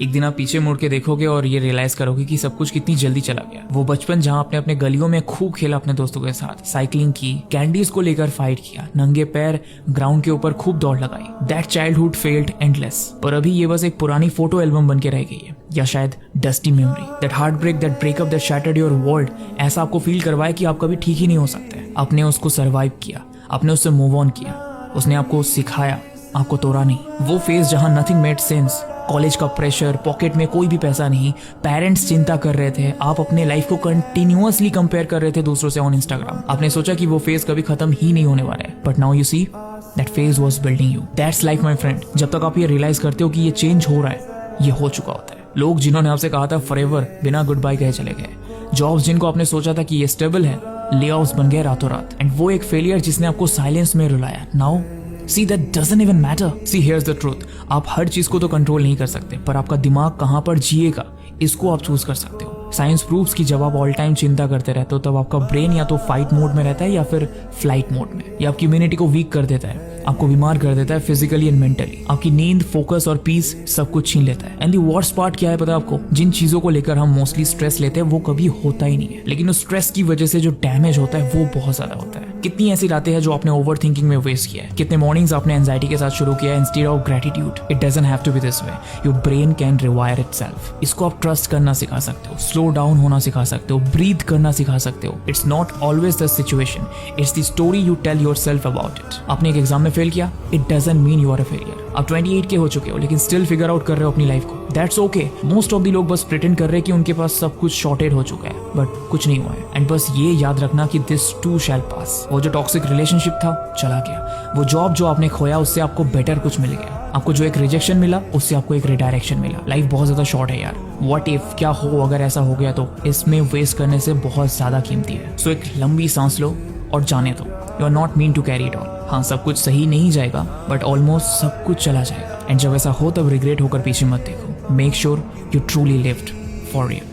एक दिन आप पीछे मुड़ के देखोगे और ये रियलाइज करोगे कि सब कुछ कितनी जल्दी चला गया। वो बचपन जहाँ आपने अपने गलियों में खूब खेला अपने दोस्तों के साथ, साइकिलिंग की, कैंडीज को लेकर फाइट किया, नंगे पैर ग्राउंड के ऊपर खूब दौड़ लगाई। That childhood failed endless. पर अभी ये बस एक पुरानी फोटो एल्बम बन के रह गई है, या शायद dusty memory. That heart break, that breakup, that shattered your world ऐसा आपको फील करवाए कि आप कभी ठीक ही नहीं हो सकते। आपने उसको सर्वाइव किया, आपने उससे मूव ऑन किया, उसने आपको सिखाया, आपको तोड़ा नहीं। वो फेज जहां नथिंग मेड सेंस, कॉलेज का प्रेशर, पॉकेट में कोई भी पैसा नहीं, पेरेंट्स चिंता कर रहे थे, आप अपने लाइफ को कंटिन्यूअसली कंपेयर कर रहे थे दूसरों से ऑन इंस्टाग्राम। आपने सोचा कि वो फेज कभी खत्म ही नहीं होने वाला है, but now you see that phase was building you. That's life my friend. जब तक आप ये रियलाइज करते हो कि ये चेंज हो रहा है, ये हो चुका होता है। लोग जिन्होंने आपसे कहा था फॉरएवर, बिना गुड बाय कहे चले गए। जॉब्स जिनको आपने सोचा था कि ये स्टेबल है, लेऑफ्स बन गए रातों रात। एंड वो एक फेलियर जिसने आपको साइलेंस में रुलाया, now See that doesn't even matter. See here's the truth. आप हर चीज को तो कंट्रोल नहीं कर सकते, पर आपका दिमाग कहाँ पर जिएगा इसको आप चूज कर सकते हो। साइंस प्रूव्स कि जब आप ऑल टाइम चिंता करते रहते हो तब आपका ब्रेन या तो फाइट मोड में रहता है या फिर फ्लाइट मोड में। ये आपकी इम्यूनिटी को वीक कर देता है, आपको बीमार कर देता है फिजिकली एंड मेंटली। आपकी नींद, फोकस और पीस सब कुछ छीन लेता है। एंड द वर्स्ट पार्ट क्या है पता है आपको? जिन चीजों को लेकर हम मोस्टली स्ट्रेस लेते हैं वो कभी होता ही नहीं है, लेकिन उस स्ट्रेस की वजह से जो डैमेज होता है वो बहुत ज्यादा होता है। कितनी ऐसी रातें हैं जो आपने ओवर थिंकिंग में वेस्ट किया है, कितने मॉर्निंग्स आपने एंजाइटी के साथ शुरू किया है instead of gratitude. It doesn't have to be this way. Your brain can rewire itself. इसको आप ट्रस्ट करना सिखा सकते हो, स्लो डाउन होना सिखा सकते हो, ब्रीथ करना सिखा सकते हो। It's not always the situation, it's the story you tell yourself about it. आपने एक एग्जाम में फेल किया, it doesn't mean you are a failure. आप 28 के हो चुके हो लेकिन स्टिल फिगर आउट कर रहे हो अपनी लाइफ को, that's okay. Most of the लोग बस प्रिटेंड कर रहे हैं कि उनके पास सब कुछ शॉर्टेड हो चुका है, बट कुछ नहीं हुआ है। एंड बस ये याद रखना कि दिस टू शैल पास। वो जो टॉक्सिक रिलेशनशिप था चला गया, वो जॉब जो आपने खोया उससे आपको बेटर कुछ मिल गया, आपको जो एक रिजेक्शन मिला उससे आपको एक रिडायरेक्शन मिला। लाइफ बहुत ज्यादा शॉर्ट है यार। व्हाट इफ, क्या हो अगर ऐसा हो गया तो, इसमें वेस्ट करने से बहुत ज्यादा कीमती है। सो एक लंबी सांस लो और जाने दो। You are not mean to carry it all. हाँ, सब कुछ सही नहीं जाएगा बट ऑलमोस्ट सब कुछ चला जाएगा। एंड जब ऐसा हो तब रिग्रेट होकर पीछे मत देखो। Make sure you truly lived for real.